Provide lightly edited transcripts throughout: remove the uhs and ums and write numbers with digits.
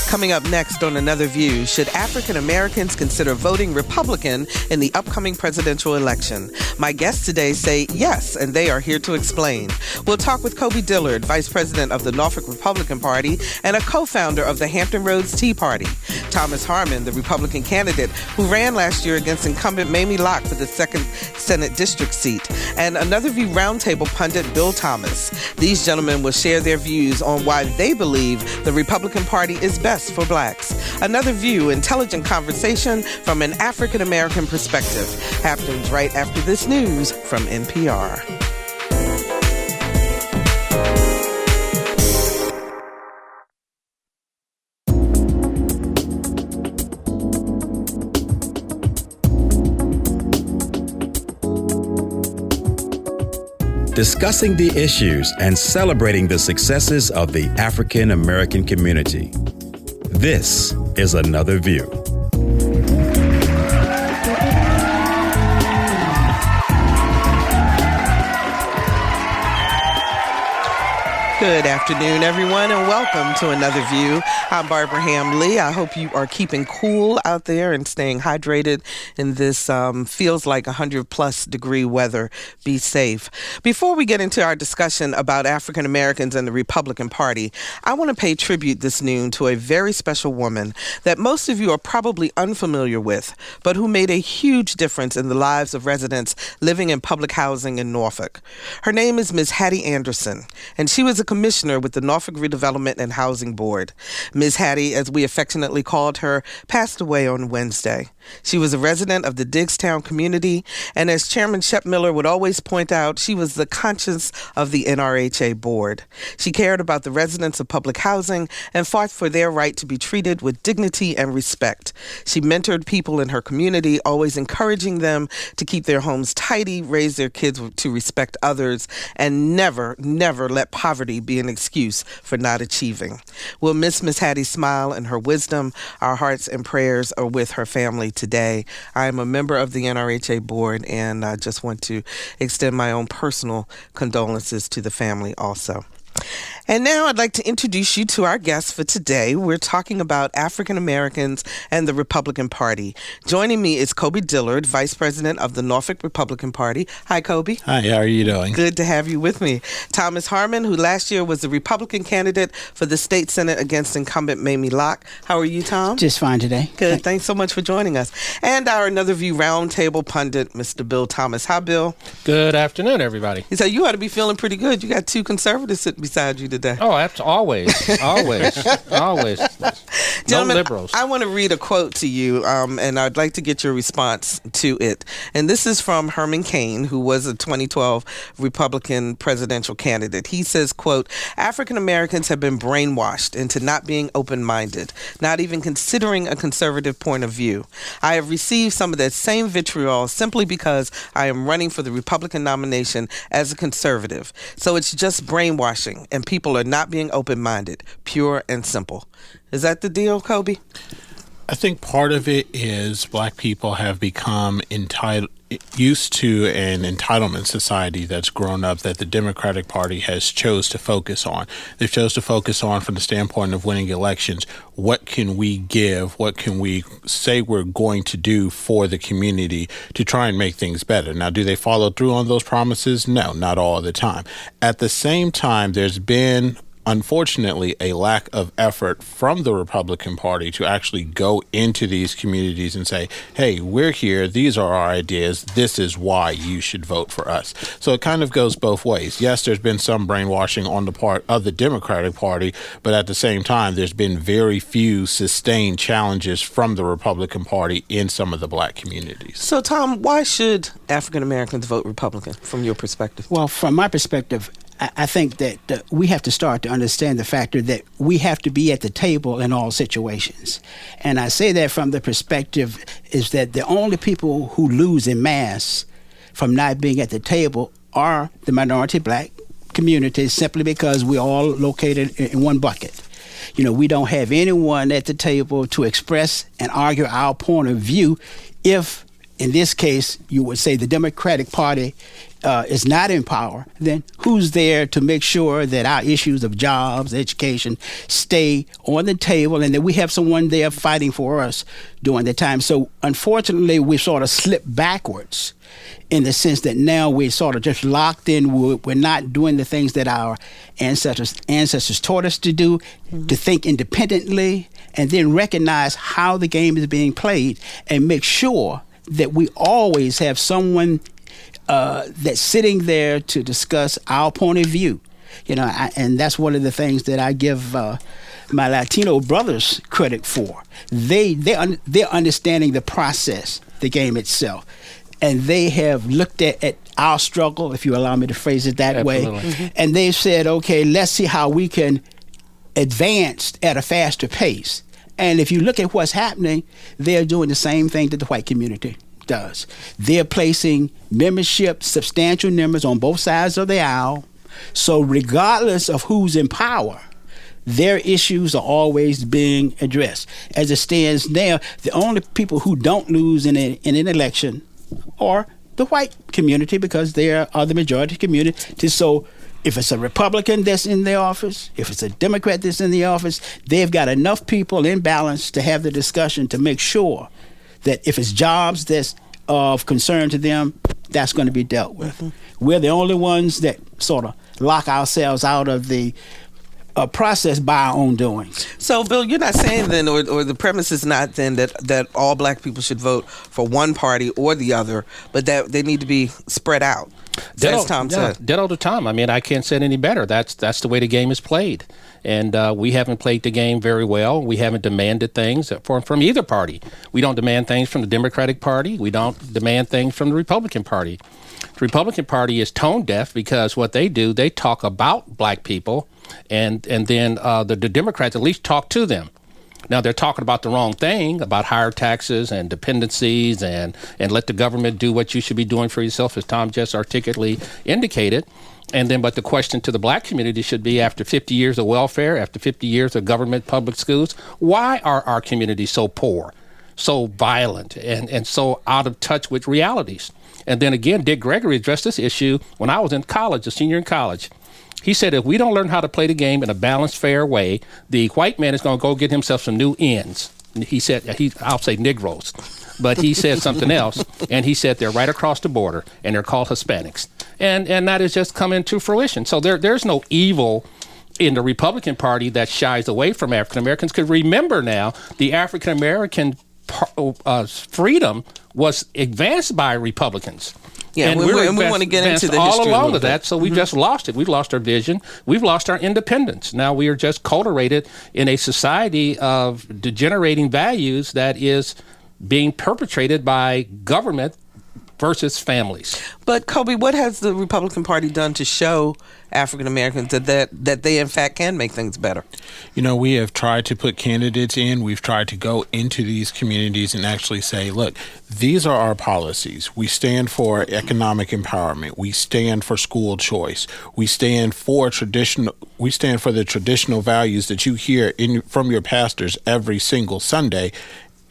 Coming up next on Another View, should African Americans consider voting Republican in the upcoming presidential election? My guests today say yes, and they are here to explain. We'll talk with Coby Dillard, Vice President of the Norfolk Republican Party and a co-founder of the Hampton Roads Tea Party. Thomas Harmon, the Republican candidate who ran last year against incumbent Mamie Locke for the 2nd Senate District seat. And Another View Roundtable pundit Bill Thomas. These gentlemen will share their views on why they believe the Republican Party is best for blacks. Another View, intelligent conversation from an African-American perspective, happens right after this news from NPR. Discussing the issues and celebrating the successes of the African American community. This is Another View. Good afternoon, everyone, and welcome to Another View. I'm Barbara Ham-Lee. I hope you are keeping cool out there and staying hydrated in this feels like 100-plus degree weather. Be safe. Before we get into our discussion about African Americans and the Republican Party, I want to pay tribute this noon to a very special woman that most of you are probably unfamiliar with, but who made a huge difference in the lives of residents living in public housing in Norfolk. Her name is Ms. Hattie Anderson, and she was a commissioner with the Norfolk Redevelopment and Housing Board. Ms. Hattie, as we affectionately called her, passed away on Wednesday. She was a resident of the Diggstown community, and as Chairman Shep Miller would always point out, she was the conscience of the NRHA board. She cared about the residents of public housing and fought for their right to be treated with dignity and respect. She mentored people in her community, always encouraging them to keep their homes tidy, raise their kids to respect others, and never let poverty be an excuse for not achieving. We'll miss Miss Hattie's smile and her wisdom. Our hearts and prayers are with her family today. I am a member of the NRHA board, and I just want to extend my own personal condolences to the family also. And now I'd like to introduce you to our guests for today. We're talking about African Americans and the Republican Party. Joining me is Coby Dillard, Vice President of the Norfolk Republican Party. Hi, Coby. Hi, how are you doing? Good to have you with me. Thomas Harmon, who last year was the Republican candidate for the state Senate against incumbent Mamie Locke. How are you, Tom? Just fine today. Good. Thanks so much for joining us. And our Another View Roundtable pundit, Mr. Bill Thomas. Hi, Bill. Good afternoon, everybody. He said you ought to be feeling pretty good. You got two conservatives sitting beside you today. Oh, always. Always. Gentlemen, no liberals. I want to read a quote to you, and I'd like to get your response to it. And this is from Herman Cain, who was a 2012 Republican presidential candidate. He says, quote, "African Americans have been brainwashed into not being open-minded, not even considering a conservative point of view. I have received some of that same vitriol simply because I am running for the Republican nomination as a conservative. So it's just brainwashing, and people are not being open-minded, pure and simple." Is that the deal, Coby? I think part of it is black people have become used to an entitlement society that's grown up that the Democratic Party has chose to focus on. They've chose to focus on from the standpoint of winning elections. What can we give? What can we say we're going to do for the community to try and make things better? Now, do they follow through on those promises? No, not all the time. At the same time, there's been unfortunately a lack of effort from the Republican Party to actually go into these communities and say, hey, we're here, these are our ideas, this is why you should vote for us. So it kind of goes both ways. Yes, there's been some brainwashing on the part of the Democratic Party, but at the same time, there's been very few sustained challenges from the Republican Party in some of the black communities. So, Tom, why should African Americans vote Republican from your perspective? Well, from my perspective, I think that we have to start to understand the factor that we have to be at the table in all situations. And I say that from the perspective is that the only people who lose en masse from not being at the table are the minority black communities, simply because we're all located in one bucket. You know, we don't have anyone at the table to express and argue our point of view if, in this case, you would say the Democratic Party is not in power, then who's there to make sure that our issues of jobs, education stay on the table and that we have someone there fighting for us during that time? So unfortunately, we sort of slipped backwards in the sense that now we're sort of just locked in. We're not doing the things that our ancestors taught us to do, to think independently, and then recognize how the game is being played and make sure that we always have someone that's sitting there to discuss our point of view. And that's one of the things that I give my Latino brothers credit for. They're understanding the process, the game itself. And they have looked at our struggle, if you allow me to phrase it that Absolutely. way. Mm-hmm. And they've said, okay, let's see how we can advance at a faster pace. And if you look at what's happening, they're doing the same thing that the white community does. They're placing membership, substantial numbers on both sides of the aisle. So regardless of who's in power, their issues are always being addressed. As it stands now, the only people who don't lose in an election are the white community, because they are the majority community. So if it's a Republican that's in the office, if it's a Democrat that's in the office, they've got enough people in balance to have the discussion to make sure that if it's jobs that's of concern to them, that's going to be dealt with. Mm-hmm. We're the only ones that sort of lock ourselves out of the process by our own doings. So, Bill, you're not saying then, or the premise is not then that all black people should vote for one party or the other, but that they need to be spread out. As Tom said. Dead all the time. I mean, I can't say it any better. That's the way the game is played. And we haven't played the game very well. We haven't demanded things from either party. We don't demand things from the Democratic Party. We don't demand things from the Republican Party. The Republican Party is tone deaf because what they do, they talk about black people, and then the Democrats at least talk to them. Now, they're talking about the wrong thing, about higher taxes and dependencies and let the government do what you should be doing for yourself, as Tom just articulately indicated. And then, but the question to the black community should be, after 50 years of welfare, after 50 years of government public schools, why are our communities so poor, so violent, and so out of touch with realities? And then again, Dick Gregory addressed this issue when I was in college, a senior in college. He said, if we don't learn how to play the game in a balanced, fair way, the white man is going to go get himself some new ends. He said, I'll say Negroes, but he said something else. And he said they're right across the border, and they're called Hispanics. And that has just come into fruition. So there's no evil in the Republican Party that shies away from African Americans. Because remember now, the African American freedom was advanced by Republicans. Yeah, and we want to get into the all history along of that, so we've just lost it. We've lost our vision. We've lost our independence. Now we are just cultivated in a society of degenerating values that is being perpetrated by government versus families. But Coby, what has the Republican Party done to show African Americans that they in fact can make things better? You know, we have tried to put candidates in. We've tried to go into these communities and actually say, look, these are our policies. We stand for economic empowerment. We stand for school choice. We stand for the traditional values that you hear from your pastors every single Sunday,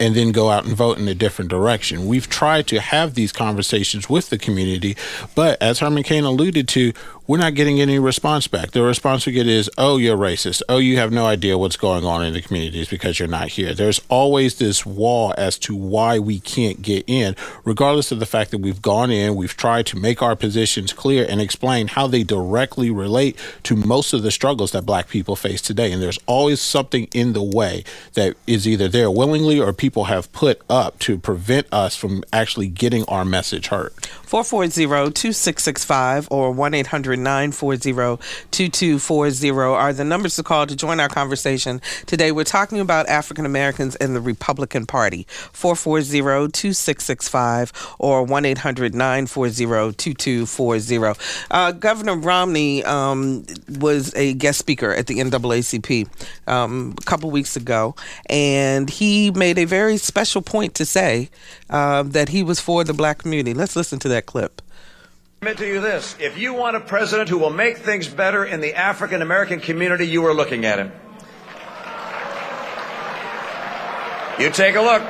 and then go out and vote in a different direction. We've tried to have these conversations with the community, but as Herman Cain alluded to, we're not getting any response back. The response we get is, oh, you're racist. Oh, you have no idea what's going on in the communities because you're not here. There's always this wall as to why we can't get in, regardless of the fact that we've gone in, we've tried to make our positions clear and explain how they directly relate to most of the struggles that black people face today. And there's always something in the way that is either there willingly or people have put up to prevent us from actually getting our message heard. 440-2665 or 1-800-940-2240 are the numbers to call to join our conversation. Today we're talking about African Americans and the Republican Party. 440-2665 or 1-800-940-2240. Governor Romney was a guest speaker at the NAACP a couple weeks ago, and he made a very special point to say that he was for the black community. Let's listen to that clip. Admit to you this: if you want a president who will make things better in the African American community, you are looking at him. You take a look.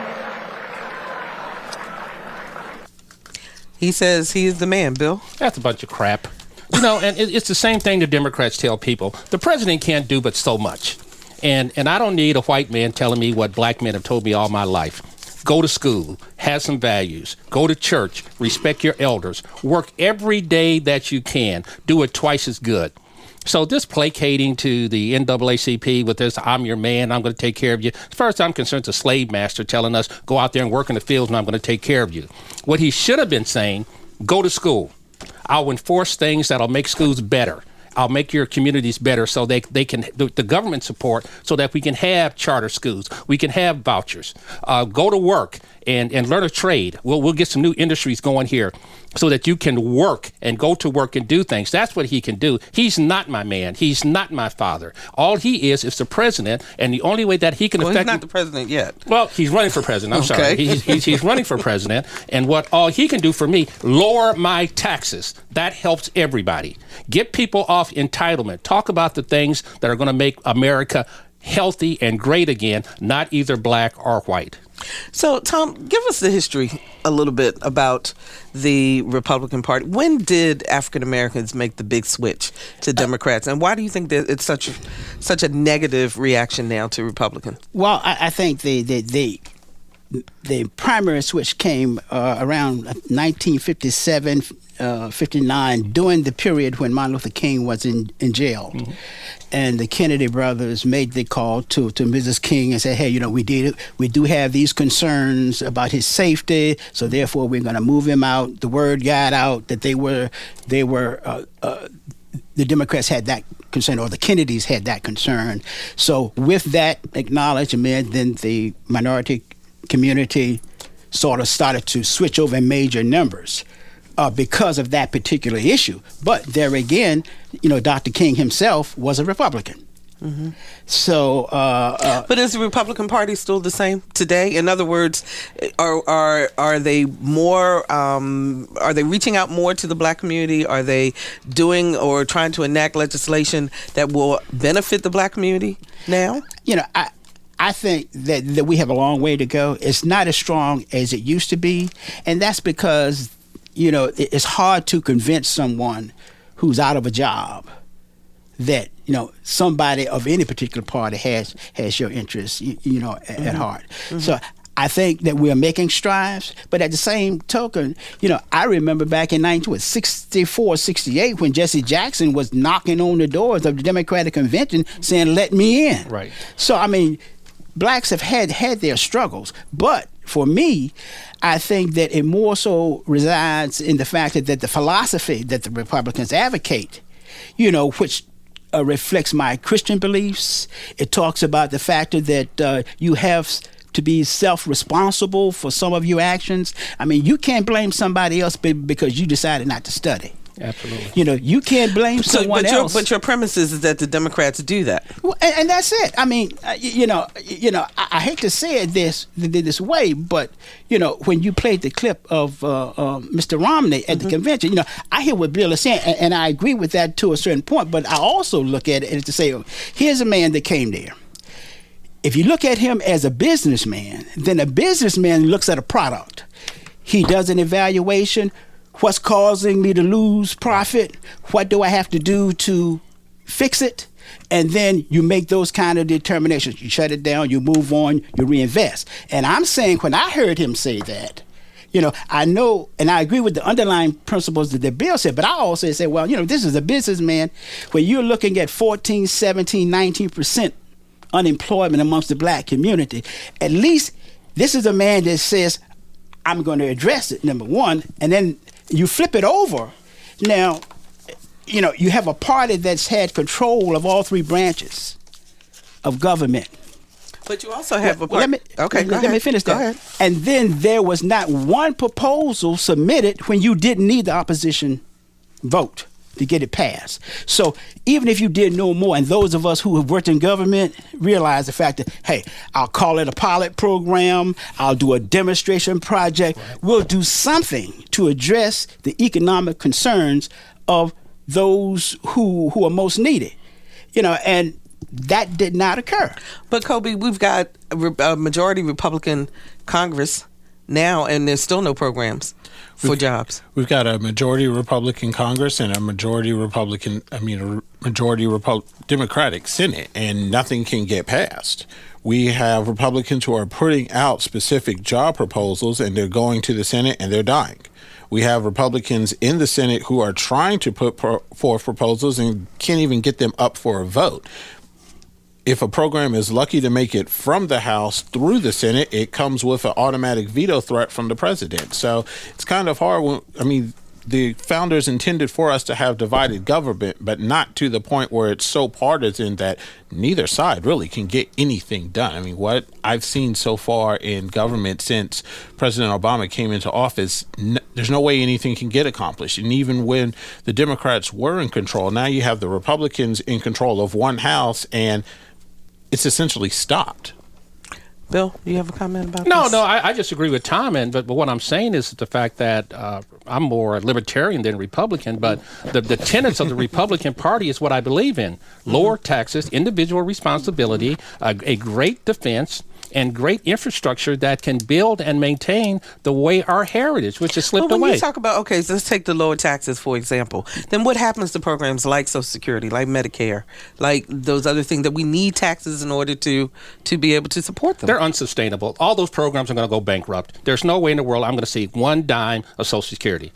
He says he is the man, Bill. That's a bunch of crap. You know, and it's the same thing the Democrats tell people. The president can't do but so much. And I don't need a white man telling me what black men have told me all my life. Go to school, have some values, go to church, respect your elders, work every day that you can, do it twice as good. So this placating to the NAACP with this, I'm your man, I'm going to take care of you. As far as I'm concerned, it's a slave master telling us, go out there and work in the fields and I'm going to take care of you. What he should have been saying, go to school. I'll enforce things that'll make schools better. I'll make your communities better so they can, the government support, so that we can have charter schools, we can have vouchers. Go to work and learn a trade. We'll get some new industries going here so that you can work and go to work and do things. That's what he can do. He's not my man. He's not my father. All he is the president, and the only way that he can affect... He's not the president yet. Well, he's running for president. I'm sorry. He's running for president, and all he can do for me, lower my taxes. That helps everybody. Get people off entitlement. Talk about the things that are going to make America healthy and great again, not either black or white. So, Tom, give us the history a little bit about the Republican Party. When did African Americans make the big switch to Democrats, and why do you think that it's such a negative reaction now to Republicans? Well, I think the primary switch came around 1957, 59, during the period when Martin Luther King was in jail. Mm-hmm. And the Kennedy brothers made the call to Mrs. King and said, hey, you know, we do have these concerns about his safety, so therefore we're going to move him out. The word got out that the Democrats had that concern, or the Kennedys had that concern. So with that acknowledgement, then the minority community sort of started to switch over in major numbers because of that particular issue. But there again, you know, Dr. King himself was a Republican. Mm-hmm. So, but is the Republican Party still the same today? In other words, are they more? Are they reaching out more to the black community? Are they doing or trying to enact legislation that will benefit the black community now? You know, I think that we have a long way to go. It's not as strong as it used to be, and that's because, you know, it's hard to convince someone who's out of a job that, you know, somebody of any particular party has your interests, you know, at heart. Mm-hmm. So I think that we're making strides, but at the same token, you know, I remember back in 1964, 68, when Jesse Jackson was knocking on the doors of the Democratic Convention saying, let me in. Right. So, I mean, blacks have had their struggles, but for me, I think that it more so resides in the fact that the philosophy that the Republicans advocate, you know, which reflects my Christian beliefs. It talks about the fact that you have to be self-responsible for some of your actions. I mean, you can't blame somebody else because you decided not to study. Absolutely. You know, you can't blame someone else. But your premise is that the Democrats do that. Well, and that's it. I mean, you know, I hate to say it this way, but, you know, when you played the clip of Mr. Romney at the convention, you know, I hear what Bill is saying, and I agree with that to a certain point, but I also look at it as to say, here's a man that came there. If you look at him as a businessman, then a businessman looks at a product. He does an evaluation. What's causing me to lose profit? What do I have to do to fix it? And then you make those kind of determinations. You shut it down, you move on, you reinvest. And I'm saying, when I heard him say that, you know, I know, and I agree with the underlying principles that Bill said, but I also say, well, you know, this is a businessman where you're looking at 14, 17, 19% unemployment amongst the black community. At least this is a man that says, I'm going to address it, number one, and then you flip it over. Now, you know, you have a party that's had control of all three branches of government. But you also have a party. Let me finish that. Go ahead. And then there was not one proposal submitted when you didn't need the opposition vote to get it passed. So even if you did no more, and those of us who have worked in government realize the fact that, hey, I'll call it a pilot program, I'll do a demonstration project, we'll do something to address the economic concerns of those who are most needed. You know, and that did not occur. But Coby, we've got a majority Republican Congress now, and there's still no programs for jobs. We've got a majority Republican Congress and a majority Democratic Senate, and nothing can get passed. We have Republicans who are putting out specific job proposals, and they're going to the Senate and they're dying. We have Republicans in the Senate who are trying to put forth proposals and can't even get them up for a vote. If a program is lucky to make it from the House through the Senate, it comes with an automatic veto threat from the president. So it's kind of hard. The founders intended for us to have divided government, but not to the point where it's so partisan that neither side really can get anything done. I mean, what I've seen so far in government since President Obama came into office, there's no way anything can get accomplished. And even when the Democrats were in control, now you have the Republicans in control of one house, and it's essentially stopped. Bill, do you have a comment about No, this? I just agree with Tom, but what I'm saying is the fact that I'm more libertarian than Republican, but the tenets of the Republican Party is what I believe in. Lower taxes, individual responsibility, a great defense, and great infrastructure that can build and maintain the way our heritage, which has slipped when away. you talk about, okay, so let's take the lower taxes, for example. Then what happens to programs like Social Security, like Medicare, like those other things that we need taxes in order to be able to support them? They're unsustainable. All those programs are going to go bankrupt. There's no way in the world I'm going to see one dime of Social Security.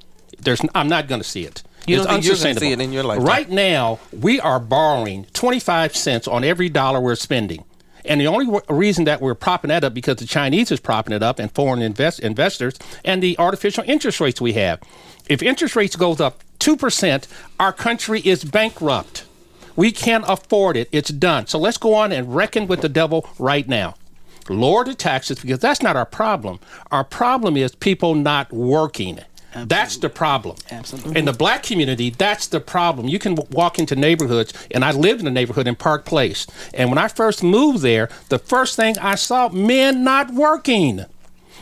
I'm not going to see it. You It's don't think you're going to unsustainable. see it in your lifetime? Right now, we are borrowing 25 cents on every dollar we're spending. And the only reason that we're propping that up because the Chinese is propping it up and foreign investors and the artificial interest rates we have. If interest rates goes up 2%, our country is bankrupt. We can't afford it. It's done. So let's go on and reckon with the devil right now. Lower the taxes because that's not our problem. Our problem is people not working. Absolutely. That's the problem. Absolutely. In the black community, that's the problem. You can walk into neighborhoods, and I lived in a neighborhood in Park Place. And when I first moved there, the first thing I saw, men not working.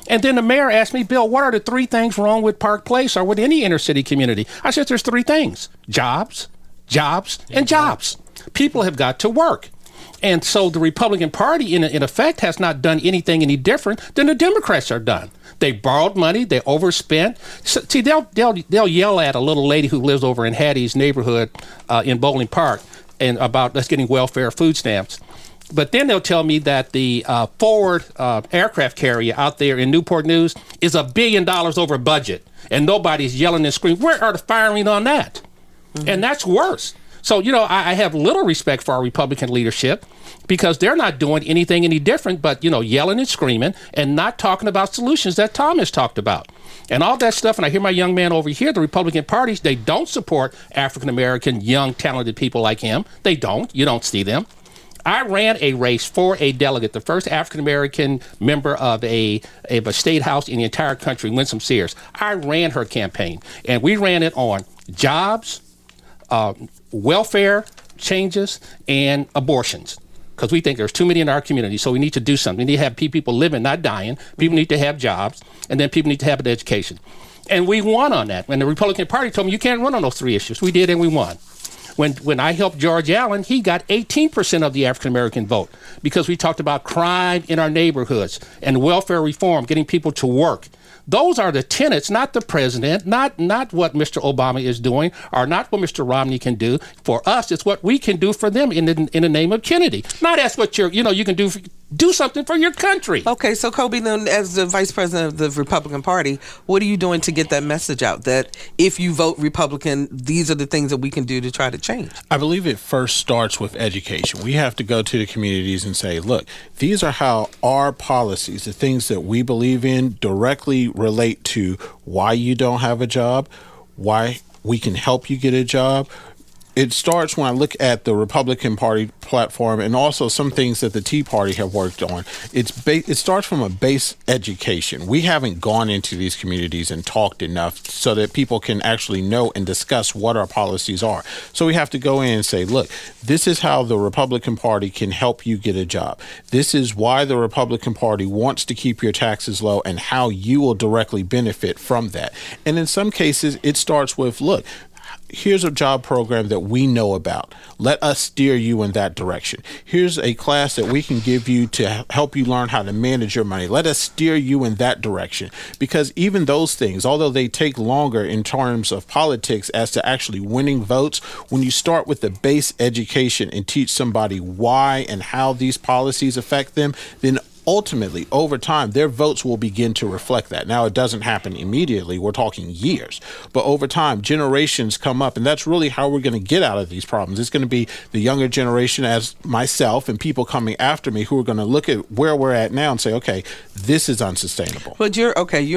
And then the mayor asked me, Bill, what are the 3 things wrong with Park Place or with any inner city community? I said, there's 3 things: jobs, and jobs. People have got to work. And so the Republican Party, in effect, has not done anything any different than the Democrats are done. They borrowed money. They overspent. So, see, they'll yell at a little lady who lives over in Hattie's neighborhood in Bowling Park and about us getting welfare food stamps. But then they'll tell me that the Ford aircraft carrier out there in Newport News is $1 billion over budget, and nobody's yelling and screaming. Where are the firing on that? Mm-hmm. And that's worse. So, I have little respect for our Republican leadership because they're not doing anything any different but, yelling and screaming and not talking about solutions that Tom has talked about. And all that stuff, and I hear my young man over here, the Republican parties, they don't support African-American, young, talented people like him. They don't. You don't see them. I ran a race for a delegate, the first African-American member of a state house in the entire country, Winsome Sears. I ran her campaign, and we ran it on jobs, welfare changes, and abortions, because we think there's too many in our community, so we need to do something. We need to have people living, not dying. People need to have jobs, and then people need to have an education. And we won on that. When the Republican Party told me you can't run on those 3 issues, we did, and we won. When I helped George Allen, he got 18% of the African-American vote because we talked about crime in our neighborhoods and welfare reform, getting people to work. Those are the tenets, not the president, not what Mr. Obama is doing, or not what Mr. Romney can do. For us, it's what we can do for them in the name of Kennedy. Not as what you can do something for your country. Okay, so Coby, then as the vice president of the Republican Party, what are you doing to get that message out that if you vote Republican, these are the things that we can do to try to change? I believe it first starts with education. We have to go to the communities and say, look, these are how our policies, the things that we believe in, directly relate to why you don't have a job, why we can help you get a job. It starts when I look at the Republican Party platform and also some things that the Tea Party have worked on. It starts from a base education. We haven't gone into these communities and talked enough so that people can actually know and discuss what our policies are. So we have to go in and say, look, this is how the Republican Party can help you get a job. This is why the Republican Party wants to keep your taxes low and how you will directly benefit from that. And in some cases, it starts with, look, here's a job program that we know about. Let us steer you in that direction. Here's a class that we can give you to help you learn how to manage your money. Let us steer you in that direction. Because even those things, although they take longer in terms of politics as to actually winning votes, when you start with the base education and teach somebody why and how these policies affect them, then ultimately, over time, their votes will begin to reflect that. Now, it doesn't happen immediately. We're talking years. But over time, generations come up, and that's really how we're going to get out of these problems. It's going to be the younger generation, as myself and people coming after me, who are going to look at where we're at now and say, okay, this is unsustainable. But you're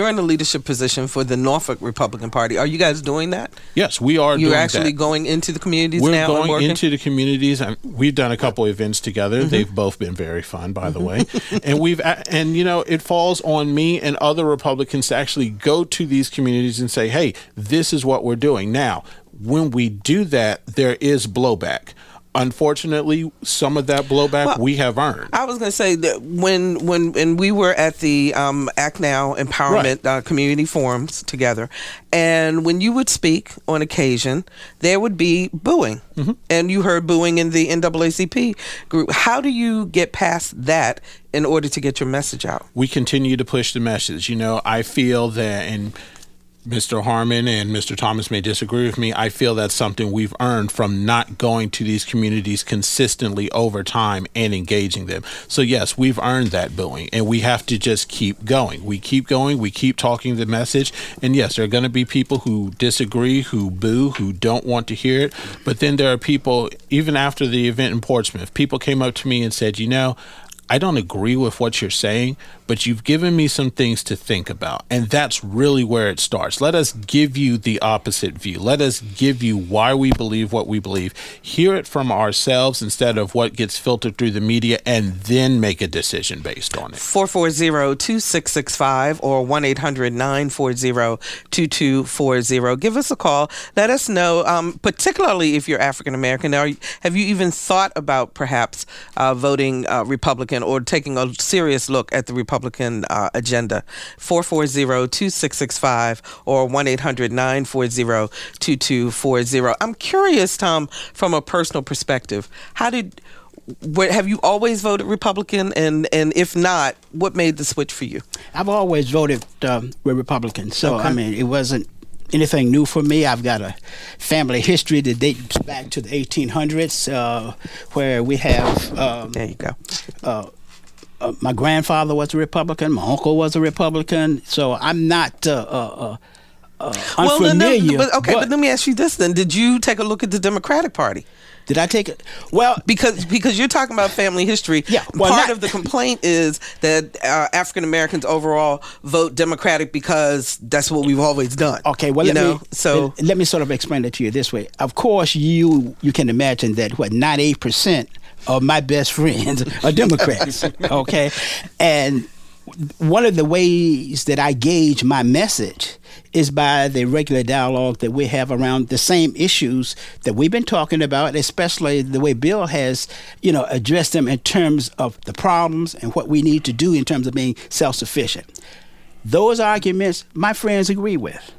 in a leadership position for the Norfolk Republican Party. Are you guys doing that? Yes, we are doing that. You're actually going into the communities now and working? We're going into the communities. We've done a couple events together. Mm-hmm. They've both been very fun, by the way. And it falls on me and other Republicans to actually go to these communities and say, hey, this is what we're doing. Now, when we do that, there is blowback. Unfortunately, some of that blowback we have earned. I was going to say that when we were at the Act Now Empowerment community forums together, and when you would speak on occasion, there would be booing. Mm-hmm. And you heard booing in the NAACP group. How do you get past that in order to get your message out? We continue to push the message. I feel that, and Mr. Harmon and Mr. Thomas may disagree with me, I feel that's something we've earned from not going to these communities consistently over time and engaging them. So yes, we've earned that booing, and we have to just keep going. We keep going, we keep talking the message, and yes, there are going to be people who disagree, who boo, who don't want to hear it, but then there are people, even after the event in Portsmouth, people came up to me and said, I don't agree with what you're saying, but you've given me some things to think about. And that's really where it starts. Let us give you the opposite view. Let us give you why we believe what we believe. Hear it from ourselves instead of what gets filtered through the media, and then make a decision based on it. 440-2665 or 1-800-940-2240. Give us a call. Let us know, particularly if you're African American. Have you even thought about perhaps voting Republican or taking a serious look at the Republican agenda? 440-2665 or 1-800-940-2240. I'm curious, Tom, from a personal perspective, have you always voted Republican? And if not, what made the switch for you? I've always voted with Republicans. So, okay. It wasn't anything new for me. I've got a family history that dates back to the 1800s, where we have... there you go. My grandfather was a Republican. My uncle was a Republican. So I'm not unfamiliar. But let me ask you this then. Did you take a look at the Democratic Party? Did I take it? Well, because you're talking about family history. Yeah. Part of the complaint is that African Americans overall vote Democratic because that's what we've always done. Okay. Well, let me sort of explain it to you this way. Of course, you can imagine that 98% of my best friends are Democrats. Okay, and one of the ways that I gauge my message is by the regular dialogue that we have around the same issues that we've been talking about, especially the way Bill has, addressed them in terms of the problems and what we need to do in terms of being self-sufficient. Those arguments, my friends agree with.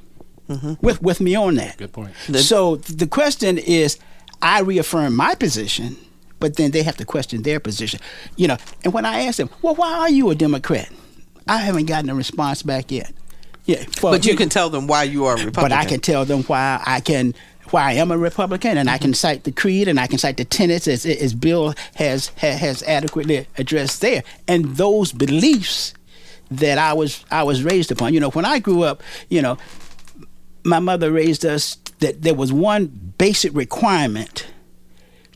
Mm-hmm. with me on that. Good point. So the question is, I reaffirm my position, but then they have to question their position. And when I ask them, well, why are you a Democrat? I haven't gotten a response back yet. Yeah, but you can tell them why you are a Republican. But I can tell them why I am a Republican, and I can cite the creed, and I can cite the tenets as Bill has adequately addressed there, and those beliefs that I was raised upon. When I grew up, my mother raised us that there was one basic requirement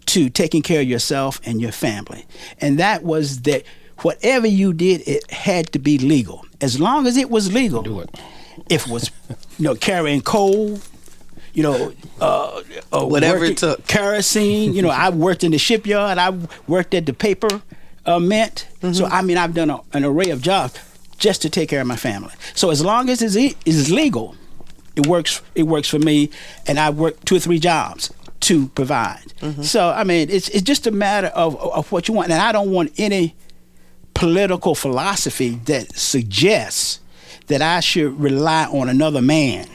to taking care of yourself and your family, and that was that whatever you did, it had to be legal. As long as it was legal, do it. If it was, carrying coal, whatever it took, kerosene. I worked in the shipyard. I worked at the paper mint. Mm-hmm. So I've done an array of jobs just to take care of my family. So as long as it is legal, it works. It works for me, and I work 2 or 3 jobs to provide. Mm-hmm. So it's just a matter of what you want, and I don't want any political philosophy that suggests that I should rely on another man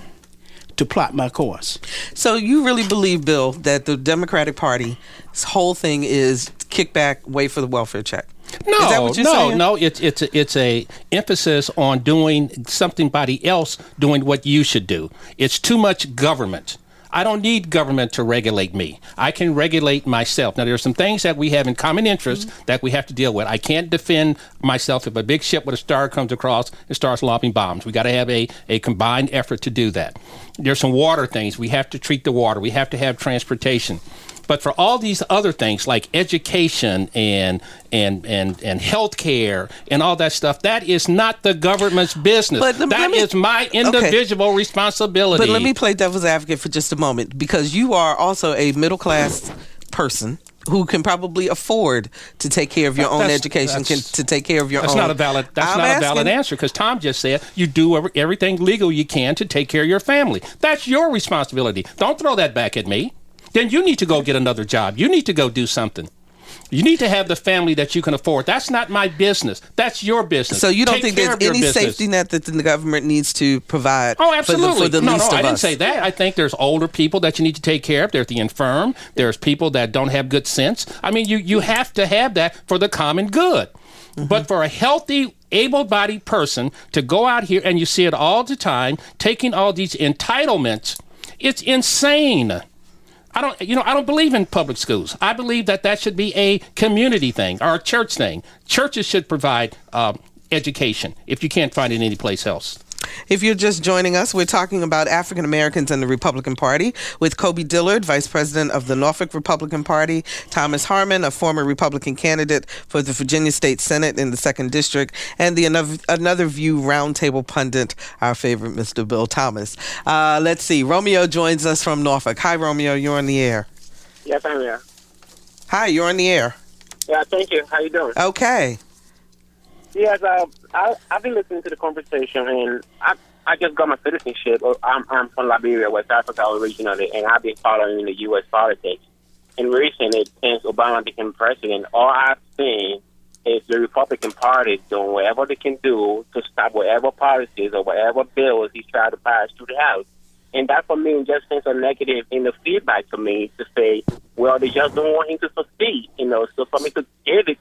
to plot my course. So you really believe, Bill, that the Democratic Party's whole thing is kick back, wait for the welfare check? No, is that what you're saying? No. It's a emphasis on doing somebody else doing what you should do. It's too much government. I don't need government to regulate me. I can regulate myself. Now, there are some things that we have in common interest that we have to deal with. I can't defend myself if a big ship with a star comes across and starts lobbing bombs. We got to have a combined effort to do that. There's some water things. We have to treat the water. We have to have transportation. But for all these other things like education and health care and all that stuff, that is not the government's business. That is my individual responsibility. But let me play devil's advocate for just a moment, because you are also a middle-class person who can probably afford to take care of your own education, to take care of your own. That's not a valid answer, because Tom just said you do everything legal you can to take care of your family. That's your responsibility. Don't throw that back at me. Then you need to go get another job. You need to go do something. You need to have the family that you can afford. That's not my business. That's your business. So you don't think there's any safety net that the government needs to provide? Oh, absolutely. For the least of us? I didn't say that. I think there's older people that you need to take care of. There's the infirm. There's people that don't have good sense. I mean, you have to have that for the common good. Mm-hmm. But for a healthy, able-bodied person to go out here, and you see it all the time, taking all these entitlements, it's insane. I don't believe in public schools. I believe that should be a community thing or a church thing. Churches should provide education if you can't find it anyplace else. If you're just joining us, we're talking about African Americans and the Republican Party with Coby Dillard, Vice President of the Norfolk Republican Party, Thomas Harmon, a former Republican candidate for the Virginia State Senate in the 2nd District, and the Another View Roundtable pundit, our favorite Mr. Bill Thomas. Let's see. Romeo joins us from Norfolk. Hi, Romeo. You're on the air. Yes, I'm here. Hi, you're on the air. Yeah, thank you. How you doing? Okay. Yes, I've been listening to the conversation, and I just got my citizenship. I'm from Liberia, West Africa originally, and I've been following the U.S. politics. And recently, since Obama became president, all I've seen is the Republican Party doing whatever they can do to stop whatever policies or whatever bills he's trying to pass through the House. And that, for me, just sends a negative feedback to me to say, well, they just don't want him to succeed. So for me to give it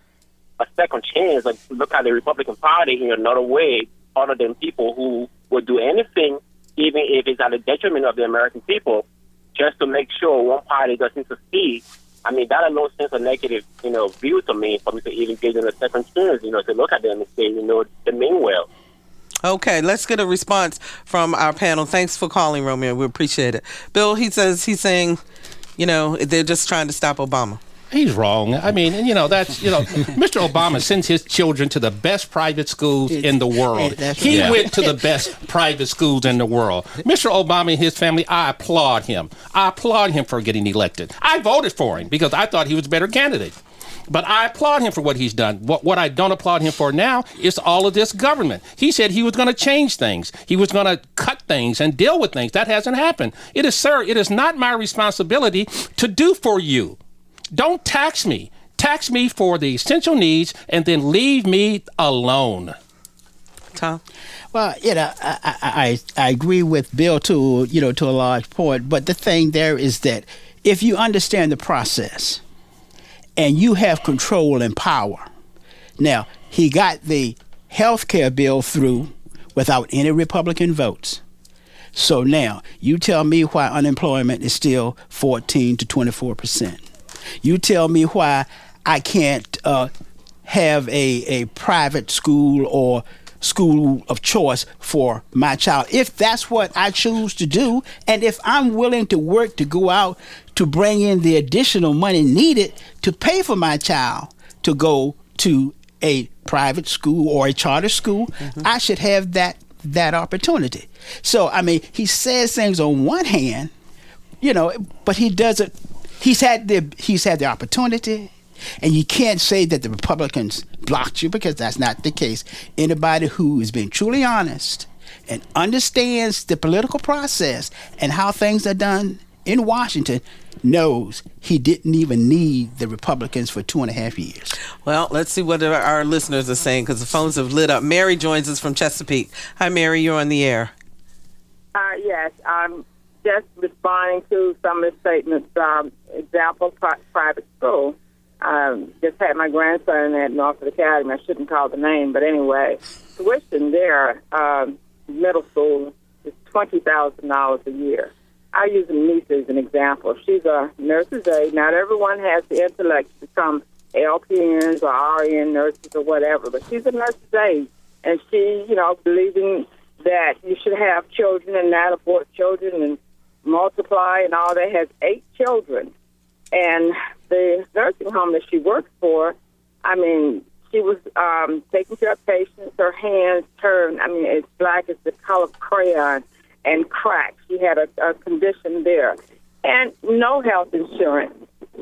a second chance, like look at the Republican Party in another way, other than people who would do anything, even if it's at the detriment of the American people, just to make sure one party doesn't succeed. I mean, that alone sends a negative, view to me for me to even give them a second chance, to look at them and say, they mean well. Okay, let's get a response from our panel. Thanks for calling, Romeo. We appreciate it. Bill, he's saying, they're just trying to stop Obama. He's wrong. I mean, Mr. Obama sends his children to the best private schools in the world. He went to the best private schools in the world. Mr. Obama and his family, I applaud him. I applaud him for getting elected. I voted for him because I thought he was a better candidate. But I applaud him for what he's done. What I don't applaud him for now is all of this government. He said he was going to change things. He was going to cut things and deal with things. That hasn't happened. It is not my responsibility to do for you. Don't tax me. Tax me for the essential needs and then leave me alone. Tom? Well, I agree with Bill to a large point. But the thing there is that if you understand the process and you have control and power. Now, he got the health care bill through without any Republican votes. So now you tell me why unemployment is still 14 to 24%. You tell me why I can't have a private school or school of choice for my child, if that's what I choose to do, and if I'm willing to work to go out to bring in the additional money needed to pay for my child to go to a private school or a charter school, I should have that opportunity. So, I mean, he says things on one hand, but he doesn't. He's had the opportunity, and you can't say that the Republicans blocked you, because that's not the case. Anybody who has been truly honest and understands the political process and how things are done in Washington knows he didn't even need the Republicans for 2.5 years. Well, let's see what our listeners are saying, because the phones have lit up. Mary joins us from Chesapeake. Hi, Mary. You're on the air. Yes. just responding to some of the statements. Example, private school. Just had my grandson at Norfolk Academy. I shouldn't call the name, but anyway, tuition there, middle school, is $20,000 a year. I use a niece as an example. She's a nurse's aide. Not everyone has the intellect to become LPNs or RN nurses or whatever, but she's a nurse's aide, and she, believing that you should have children and not abort children and multiply and all that, has 8 children. And the nursing home that she works for, she was taking care of patients. Her hands turned, as black as the color of crayon, and cracked. She had a condition there. And no health insurance.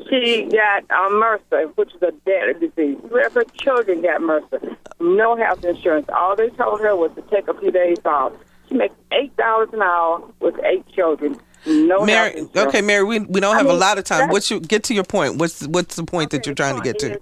She got MRSA, which is a deadly disease. 3 of her children got MRSA. No health insurance. All they told her was to take a few days off. She makes $8 an hour with 8 children. No Mary, health insurance. okay, Mary, we don't have a lot of time. Get to your point. What's the point that you're trying to get to?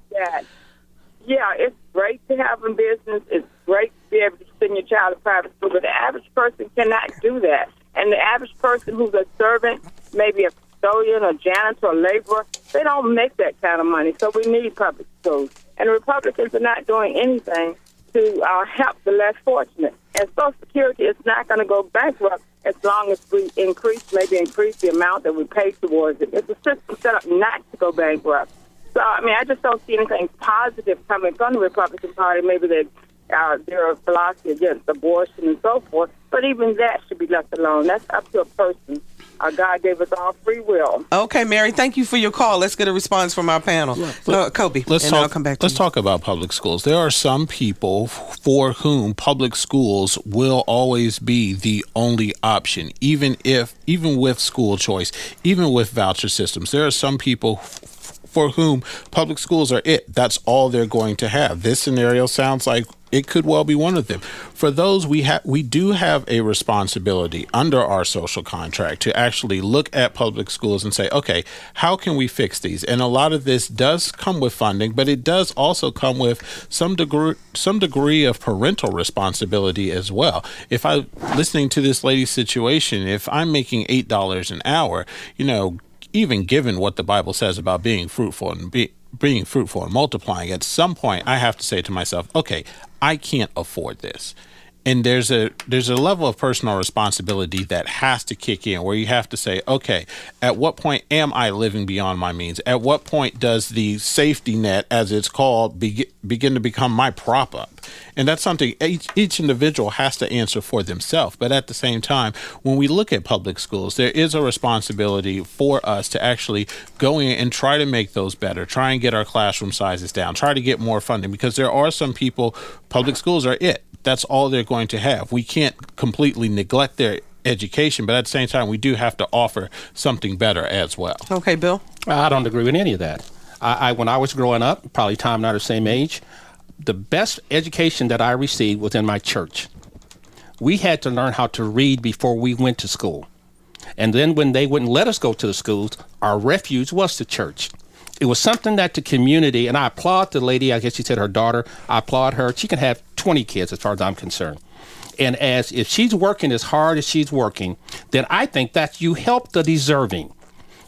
It's great to have a business. It's great to be able to send your child to private school, but the average person cannot do that. And the average person who's a servant, maybe a custodian, a janitor, a laborer, they don't make that kind of money. So we need public schools. And the Republicans are not doing anything to help the less fortunate. And Social Security is not going to go bankrupt as long as we increase the amount that we pay towards it. It's a system set up not to go bankrupt. So, I just don't see anything positive coming from the Republican Party. Maybe their philosophy against abortion and so forth, but even that should be left alone. That's up to a person. God gave us all free will. Okay, Mary, thank you for your call. Let's get a response from our panel. Coby, I'll come back to you. Let's talk about public schools. There are some people for whom public schools will always be the only option, even with school choice, even with voucher systems. There are some people for whom public schools are it. That's all they're going to have. This scenario sounds like it could well be one of them. For those, we do have a responsibility under our social contract to actually look at public schools and say, okay, how can we fix these? And a lot of this does come with funding, but it does also come with some degree of parental responsibility as well. If I'm listening to this lady's situation, if I'm making $8 an hour, even given what the Bible says about being fruitful and being fruitful and multiplying, at some point I have to say to myself, okay, I can't afford this. And there's a level of personal responsibility that has to kick in, where you have to say, okay, at what point am I living beyond my means? At what point does the safety net, as it's called, begin to become my prop up? And that's something each individual has to answer for themselves. But at the same time, when we look at public schools, there is a responsibility for us to actually go in and try to make those better, try and get our classroom sizes down, try to get more funding, because there are some people, public schools are it. That's all they're going to have. We can't completely neglect their education, but at the same time, we do have to offer something better as well. Okay, Bill? I don't agree with any of that. When I was growing up, probably Tom and I are the same age, the best education that I received was in my church. We had to learn how to read before we went to school. And then when they wouldn't let us go to the schools, our refuge was the church. It was something that the community, and I applaud the lady, I guess she said her daughter, I applaud her. She can have 20 kids as far as I'm concerned. And if she's working as hard as she's working, then I think that you help the deserving.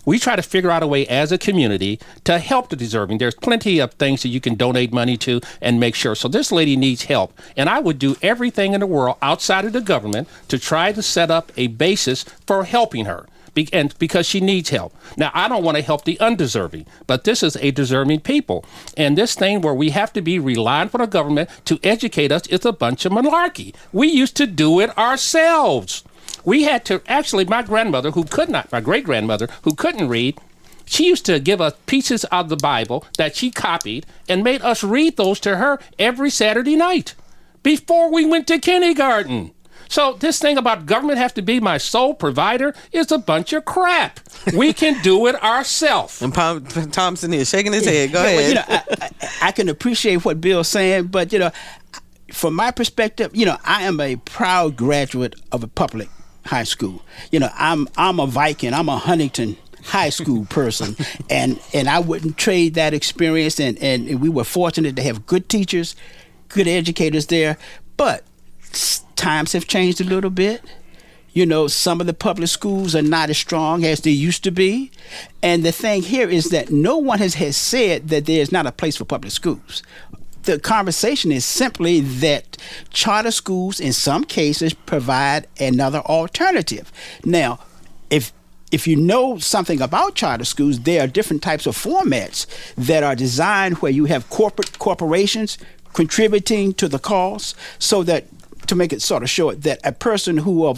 We try to figure out a way as a community to help the deserving. There's plenty of things that you can donate money to and make sure. So this lady needs help. And I would do everything in the world outside of the government to try to set up a basis for helping her. And because she needs help. Now, I don't want to help the undeserving, but this is a deserving people. And this thing where we have to be reliant on the government to educate us is a bunch of malarkey. We used to do it ourselves. We had to, actually, my great-grandmother who couldn't read, she used to give us pieces of the Bible that she copied and made us read those to her every Saturday night before we went to kindergarten. So this thing about government have to be my sole provider is a bunch of crap. We can do it ourselves. And Thompson is shaking his head. Go ahead. Well, I can appreciate what Bill's saying, but, from my perspective, I am a proud graduate of a public high school. I'm a Viking. I'm a Huntington high school person, and I wouldn't trade that experience. And we were fortunate to have good teachers, good educators there, but times have changed a little bit. Some of the public schools are not as strong as they used to be. And the thing here is that no one has said that there's not a place for public schools. The conversation is simply that charter schools, in some cases, provide another alternative. Now, if you know something about charter schools, there are different types of formats that are designed where you have corporations contributing to the cost, so that, to make it sort of short, that a person who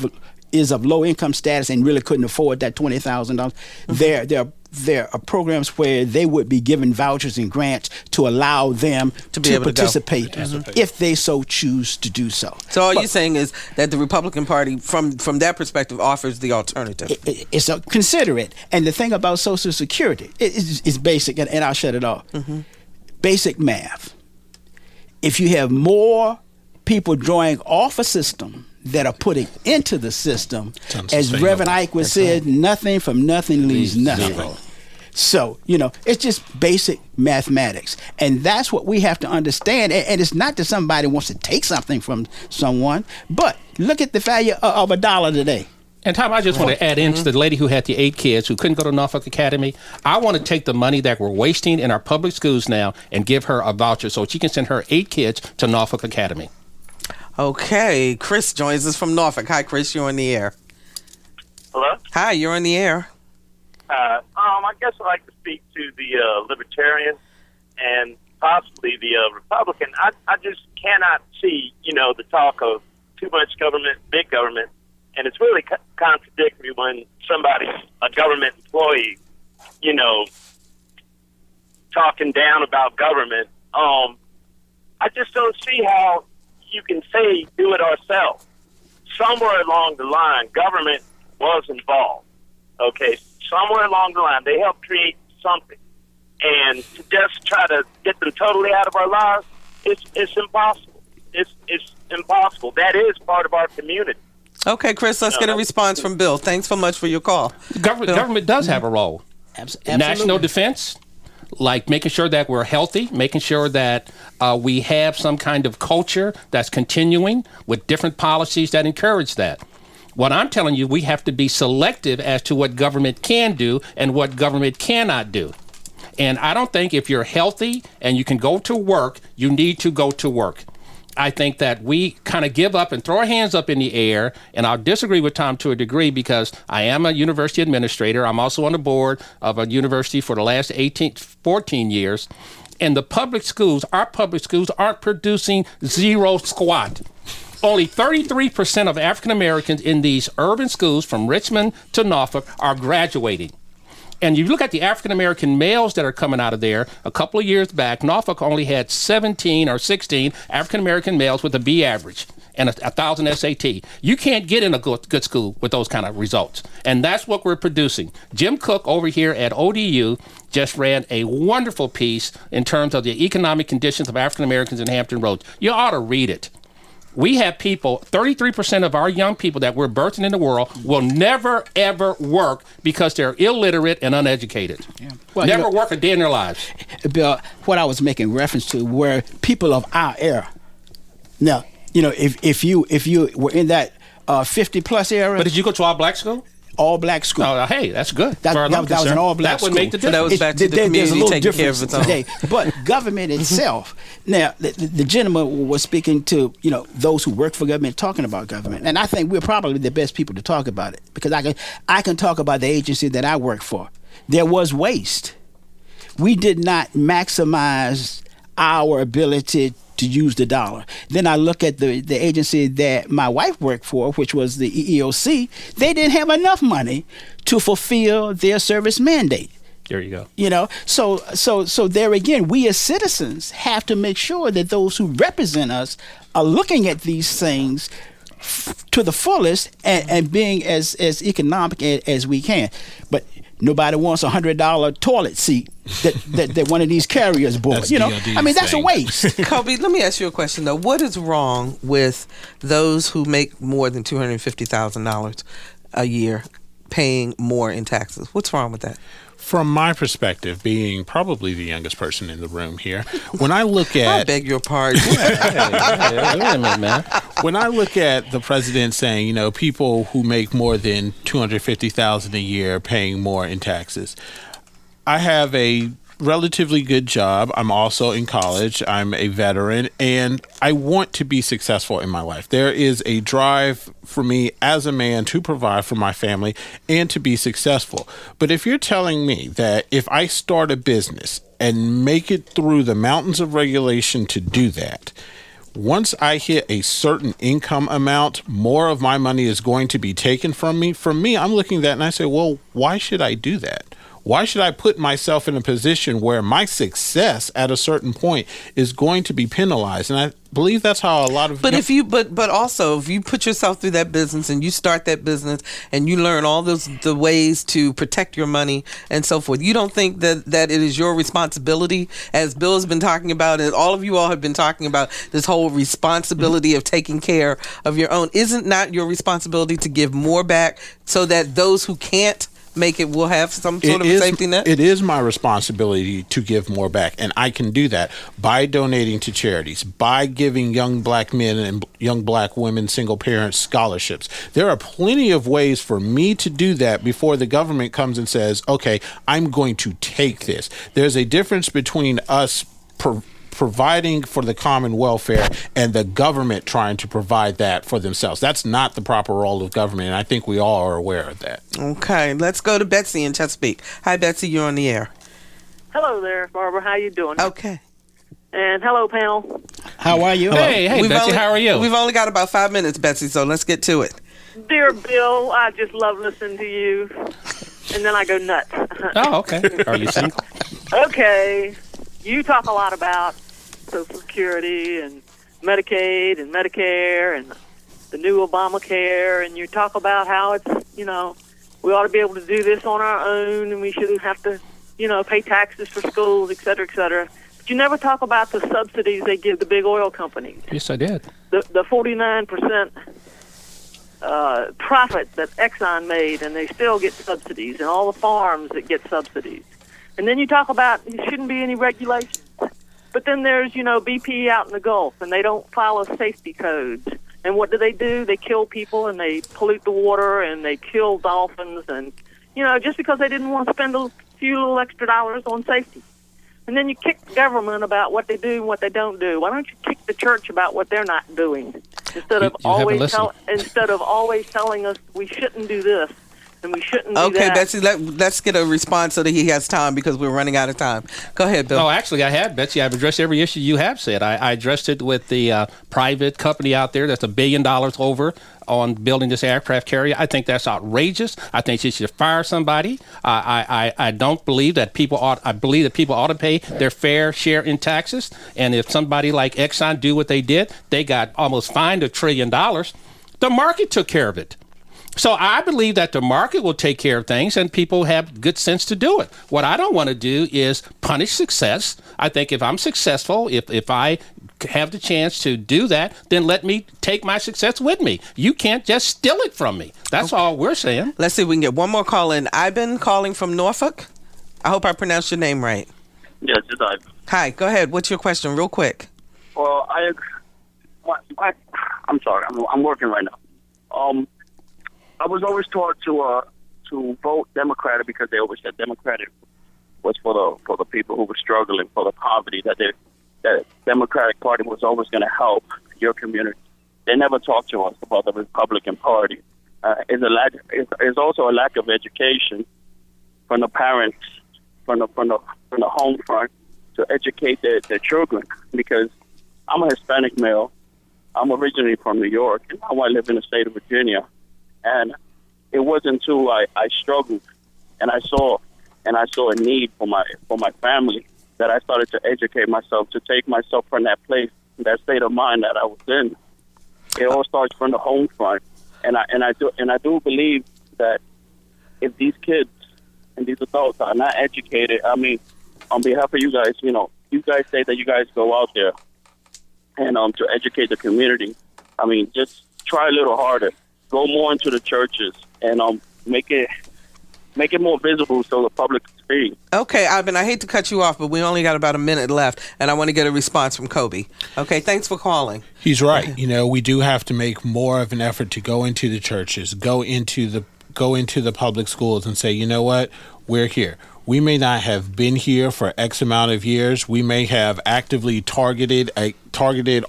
is of low income status and really couldn't afford that $20,000, there are programs where they would be given vouchers and grants to allow them to participate if they so choose to do so. So all you're saying is that the Republican Party, from that perspective, offers the alternative. It's consider it. And the thing about Social Security is basic, and I'll shut it off. Basic math. If you have more people drawing off a system that are putting into the system, as Reverend Ike would said, nothing from nothing leaves nothing. Zero. So, it's just basic mathematics. And that's what we have to understand. And it's not that somebody wants to take something from someone, but look at the value of $1 today. And Tom, I just want to add in to the lady who had the 8 kids who couldn't go to Norfolk Academy. I want to take the money that we're wasting in our public schools now and give her a voucher so she can send her 8 kids to Norfolk Academy. Okay, Chris joins us from Norfolk. Hi, Chris, you're on the air. Hello? Hi, you're on the air. I guess I'd like to speak to the Libertarian and possibly the Republican. I just cannot see, the talk of too much government, big government, and it's really contradictory when somebody's a government employee, talking down about government. I just don't see how you can say do it ourselves. Somewhere along the line, government was involved. Okay, somewhere along the line, they helped create something. And to just try to get them totally out of our lives, it's impossible. It's impossible. That is part of our community. Okay, Chris, let's get a response from Bill. Thanks so much for your call. Government does have a role. Absolutely. National defense, like making sure that we're healthy, making sure that we have some kind of culture that's continuing with different policies that encourage that. What I'm telling you, we have to be selective as to what government can do and what government cannot do. And I don't think if you're healthy and you can go to work, you need to go to work. I think that we kind of give up and throw our hands up in the air, and I'll disagree with Tom to a degree because I am a university administrator. I'm also on the board of a university for the last 14 years. And the public schools, our public schools, aren't producing zero squat. Only 33% of African Americans in these urban schools from Richmond to Norfolk are graduating. And you look at the African American males that are coming out of there, a couple of years back, Norfolk only had 17 or 16 African American males with a B average and 1,000 SAT. You can't get in a good school with those kind of results. And that's what we're producing. Jim Cook over here at ODU just ran a wonderful piece in terms of the economic conditions of African Americans in Hampton Roads. You ought to read it. We have people, 33% of our young people that we're birthing in the world will never, ever work because they're illiterate and uneducated. Yeah. Well, never work a day in their lives. Bill, what I was making reference to were people of our era. Now, if you were in that 50-plus era. But did you go to all black school? All black school. Oh, hey, that's good. That was an all black school. That would make the difference. That was back to the community taking care of its own. Today. But government itself. Now, the gentleman was speaking to those who work for government, talking about government, and I think we're probably the best people to talk about it because I can talk about the agency that I work for. There was waste. We did not maximize our ability to use the dollar. Then I look at the agency that my wife worked for, which was the EEOC. They didn't have enough money to fulfill their service mandate. There you go. So there again, we as citizens have to make sure that those who represent us are looking at these things to the fullest and being as economic as we can. But nobody wants a $100 toilet seat that one of these carriers bought. That's a waste. Coby, let me ask you a question though. What is wrong with those who make more than $250,000 a year paying more in taxes? What's wrong with that? From my perspective, being probably the youngest person in the room here, when I look at... I beg your pardon. Wait a minute, man. When I look at the president saying, people who make more than $250,000 a year paying more in taxes, I have a relatively good job. I'm also in college. I'm a veteran, and I want to be successful in my life. There is a drive for me as a man to provide for my family and to be successful. But if you're telling me that if I start a business and make it through the mountains of regulation to do that, once I hit a certain income amount, more of my money is going to be taken from me. For me, I'm looking at that and I say, well, why should I do that? Why should I put myself in a position where my success at a certain point is going to be penalized? And I believe that's how a lot of... But but also, if you put yourself through that business and you start that business and you learn all the ways to protect your money and so forth, you don't think that it is your responsibility, as Bill has been talking about, and all of you all have been talking about, this whole responsibility of taking care of your own. Isn't not your responsibility to give more back so that those who can't make it will have some sort of a safety net? It is my responsibility to give more back, and I can do that by donating to charities, by giving young black men and young black women, single parents, scholarships. There are plenty of ways for me to do that before the government comes and says, okay, I'm going to take this. There's a difference between us providing for the common welfare and the government trying to provide that for themselves. That's not the proper role of government, and I think we all are aware of that. Okay, let's go to Betsy in Chesapeake. Hi, Betsy, you're on the air. Hello there, Barbara. How you doing? Okay. And hello, panel. How are you? Hey, Betsy, how are you? We've only got about 5 minutes, Betsy, so let's get to it. Dear Bill, I just love listening to you, and then I go nuts. Oh, okay. Are you single? Okay. You talk a lot about Social Security and Medicaid and Medicare and the new Obamacare, and you talk about how it's, we ought to be able to do this on our own, and we shouldn't have to, pay taxes for schools, et cetera, et cetera. But you never talk about the subsidies they give the big oil companies. Yes, I did. The 49% profit that Exxon made, and they still get subsidies, and all the farms that get subsidies. And then you talk about there shouldn't be any regulations. But then there's, BP out in the Gulf, and they don't follow safety codes. And what do? They kill people, and they pollute the water, and they kill dolphins, and, just because they didn't want to spend a few little extra dollars on safety. And then you kick the government about what they do and what they don't do. Why don't you kick the church about what they're not doing? Instead of always telling us we shouldn't do this. And we shouldn't do that. Okay, Betsy, let's get a response so that he has time, because we're running out of time. Go ahead, Bill. Oh, actually, I have, Betsy. I've addressed every issue you have said. I addressed it with the private company out there that's $1 billion over on building this aircraft carrier. I think that's outrageous. I think you should fire somebody. I don't believe that people ought. I believe that people ought to pay their fair share in taxes. And if somebody like Exxon do what they did, they got almost fined $1 trillion. The market took care of it. So I believe that the market will take care of things and people have good sense to do it. What I don't want to do is punish success. I think if I'm successful, if I have the chance to do that, then let me take my success with me. You can't just steal it from me. That's all we're saying. Let's see if we can get one more call in. I've been calling from Norfolk. I hope I pronounced your name right. Yes, it's Ivan. Hi, go ahead. What's your question, real quick? Well, I'm sorry. I'm working right now. I was always taught to vote Democratic because they always said Democratic was for the people who were struggling, for the poverty, that Democratic Party was always going to help your community. They never talked to us about the Republican Party. It's also a lack of education from the parents, from the home front, to educate their children. Because I'm a Hispanic male. I'm originally from New York, and now I live in the state of Virginia. And it wasn't until I struggled and I saw a need for my family that I started to educate myself, to take myself from that place, that state of mind that I was in. It all starts from the home front, and I do believe that if these kids and these adults are not educated, I mean, on behalf of you guys, you guys say that you guys go out there and to educate the community. I mean, just try a little harder. Go more into the churches and make it more visible so the public speed. Okay, Ivan, I hate to cut you off, but we only got about a minute left, and I want to get a response from Coby. Okay, thanks for calling. He's right. We do have to make more of an effort to go into the churches, go into the public schools and say, you know what, we're here. We may not have been here for X amount of years. We may have actively targeted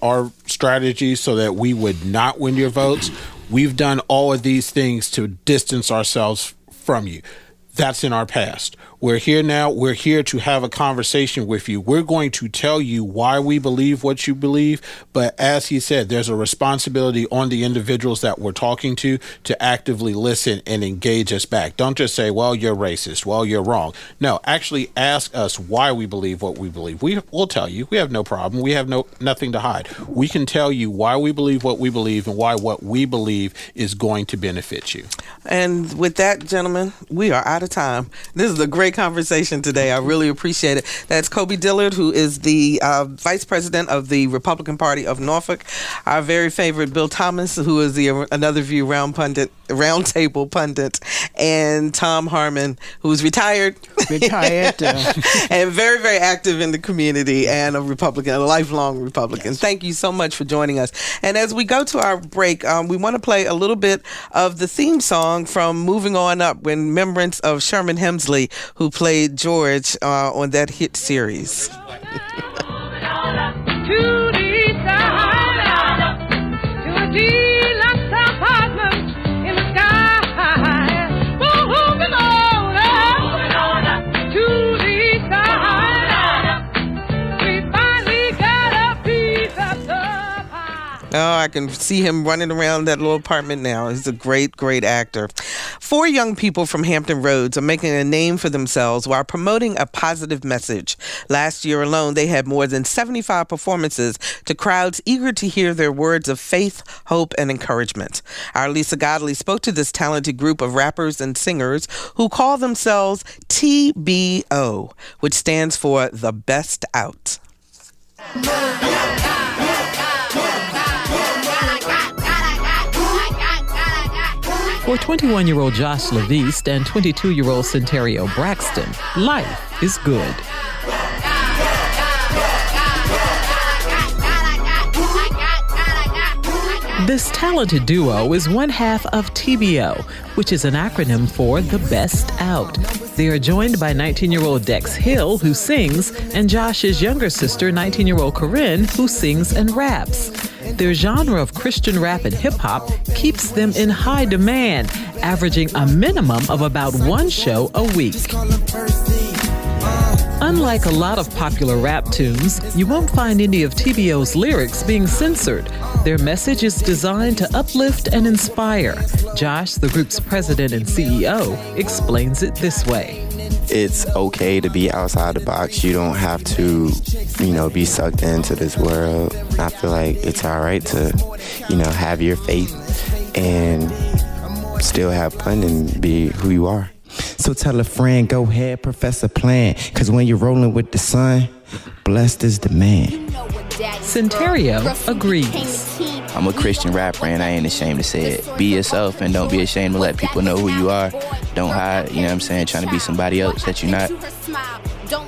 our strategies so that we would not win your votes. We've done all of these things to distance ourselves from you. That's in our past. We're here now. We're here to have a conversation with you. We're going to tell you why we believe what you believe. But as he said, there's a responsibility on the individuals that we're talking to actively listen and engage us back. Don't just say, well, you're racist. Well, you're wrong. No, actually ask us why we believe what we believe. We'll tell you. We have no problem. We have nothing to hide. We can tell you why we believe what we believe and why what we believe is going to benefit you. And with that, gentlemen, we are out of time. This is a great conversation today. I really appreciate it. That's Coby Dillard, who is the Vice President of the Republican Party of Norfolk. Our very favorite Bill Thomas, who is the Another View Roundtable pundit, and Tom Harmon, who's retired. And very, very active in the community and a lifelong Republican. Yes. Thank you so much for joining us. And as we go to our break, we want to play a little bit of the theme song from Moving On Up in remembrance of Sherman Hemsley, who played George on that hit series. Oh, I can see him running around that little apartment now. He's a great, great actor. 4 young people from Hampton Roads are making a name for themselves while promoting a positive message. Last year alone, they had more than 75 performances to crowds eager to hear their words of faith, hope, and encouragement. Our Lisa Godley spoke to this talented group of rappers and singers who call themselves TBO, which stands for The Best Out. For 21-year-old Josh Leviste and 22-year-old Centerio Braxton, life is good. This talented duo is one half of TBO, which is an acronym for The Best Out. They are joined by 19-year-old Dex Hill, who sings, and Josh's younger sister, 19-year-old Corinne, who sings and raps. Their genre of Christian rap and hip-hop keeps them in high demand, averaging a minimum of about 1 show a week. Unlike a lot of popular rap tunes, you won't find any of TBO's lyrics being censored. Their message is designed to uplift and inspire. Josh, the group's president and CEO, explains it this way. It's okay to be outside the box. You don't have to, be sucked into this world. I feel like it's all right to, have your faith and still have fun and be who you are. So tell a friend, go ahead, profess a plan. Cause when you're rolling with the sun, blessed is the man. Centerio agrees. I'm a Christian rapper and I ain't ashamed to say it. Be yourself and don't be ashamed to let people know who you are. Don't hide, trying to be somebody else that you're not.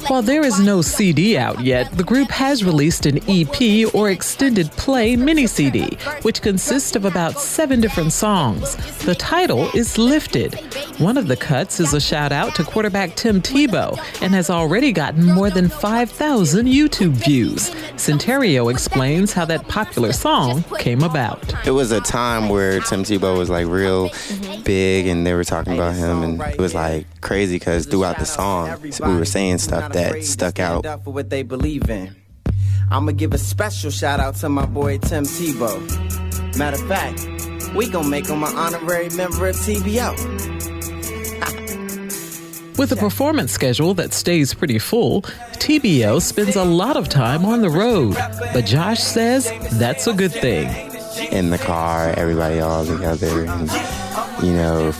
While there is no CD out yet, the group has released an EP or extended play mini-CD, which consists of about 7 different songs. The title is Lifted. One of the cuts is a shout-out to quarterback Tim Tebow and has already gotten more than 5,000 YouTube views. Centerio explains how that popular song came about. It was a time where Tim Tebow was real big and they were talking about him, and it was crazy because throughout the song we were saying stuff that stuck out. For what they believe in. I'm gonna give a special shout out to my boy Tim Tebow. Matter of fact, we gonna make him an honorary member of TBO. With a performance schedule that stays pretty full, TBO spends a lot of time on the road. But Josh says that's a good thing. In the car, everybody all together, and,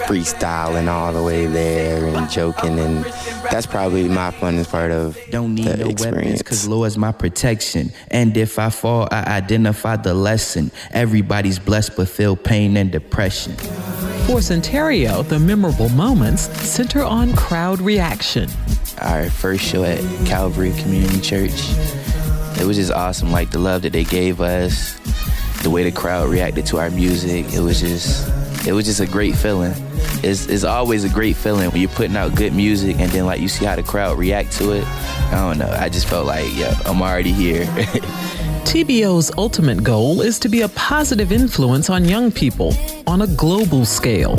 freestyling all the way there and joking, and that's probably my funnest part of Don't need the no experience. weapons, cause Lord's my protection. And if I fall, I identify the lesson. Everybody's blessed but feel pain and depression. For Centerio, the memorable moments center on crowd reaction. Our first show at Calvary Community Church, it was just awesome. Like the love that they gave us, the way the crowd reacted to our music, it was just a great feeling. It's always a great feeling when you're putting out good music and then like you see how the crowd react to it. I don't know. I just felt like, yeah, I'm already here. TBO's ultimate goal is to be a positive influence on young people on a global scale.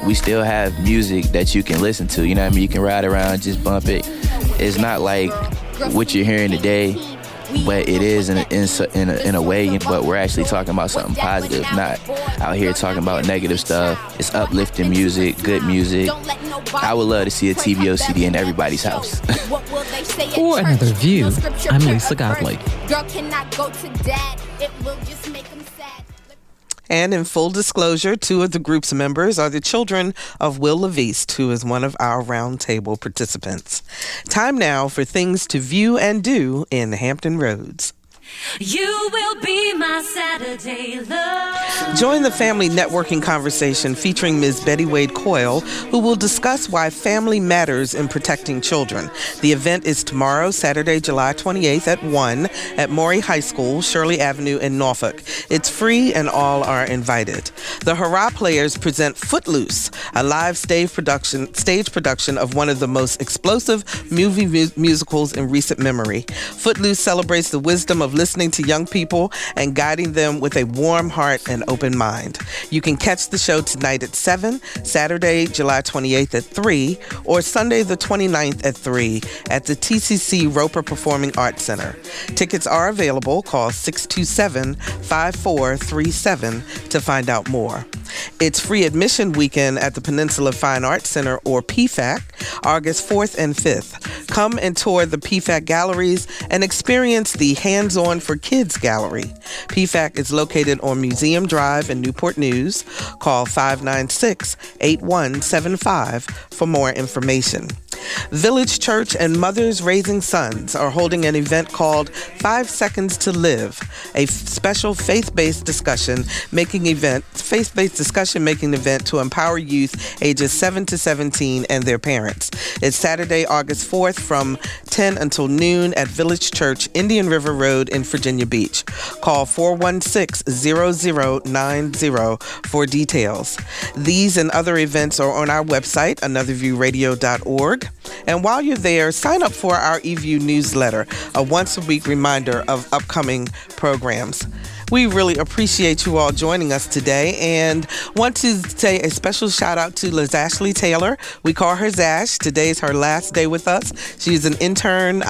We still have music that you can listen to. You know what I mean? You can ride around, just bump it. It's not like what you're hearing today, but it is in a way, but we're actually talking about something positive, not out here talking about negative stuff. It's uplifting music, good music. I would love to see a TBO CD in everybody's house. For Another View, I'm Lisa Godley. Girl cannot go to dad. It will just make him sad. And in full disclosure, two of the group's members are the children of Will Leveist, who is one of our roundtable participants. Time now for things to view and do in the Hampton Roads. You will be my Saturday love. Join the family networking conversation featuring Ms. Betty Wade Coyle, who will discuss why family matters in protecting children. The event is tomorrow, Saturday, July 28th at 1 at Maury High School, Shirley Avenue in Norfolk. It's free and all are invited. The Hurrah Players present Footloose, a live stage production of one of the most explosive musicals in recent memory. Footloose celebrates the wisdom of listening to young people and guiding them with a warm heart and open mind. You can catch the show tonight at 7, Saturday, July 28th at 3, or Sunday the 29th at 3 at the TCC Roper Performing Arts Center. Tickets are available. Call 627-5437 to find out more. It's free admission weekend at the Peninsula Fine Arts Center, or PFAC, August 4th and 5th. Come and tour the PFAC galleries and experience the Hands-On for Kids Gallery. PFAC is located on Museum Drive in Newport News. Call 596-8175 for more information. Village Church and Mothers Raising Sons are holding an event called 5 Seconds to Live, a special faith-based discussion making event to empower youth ages 7 to 17 and their parents. It's Saturday, August 4th from 10 until noon at Village Church, Indian River Road in Virginia Beach. Call 416-0090 for details. These and other events are on our website, anotherviewradio.org. And while you're there, sign up for our eView newsletter, a once-a-week reminder of upcoming programs. We really appreciate you all joining us today and want to say a special shout out to Liz Ashley Taylor. We call her Zash. Today's her last day with us. She's an intern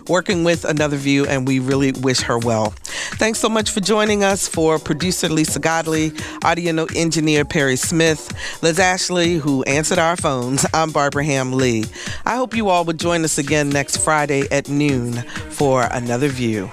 working with Another View, and we really wish her well. Thanks so much for joining us. For producer Lisa Godley, audio engineer Perry Smith, Liz Ashley, who answered our phones, I'm Barbara Ham Lee. I hope you all would join us again next Friday at noon for Another View.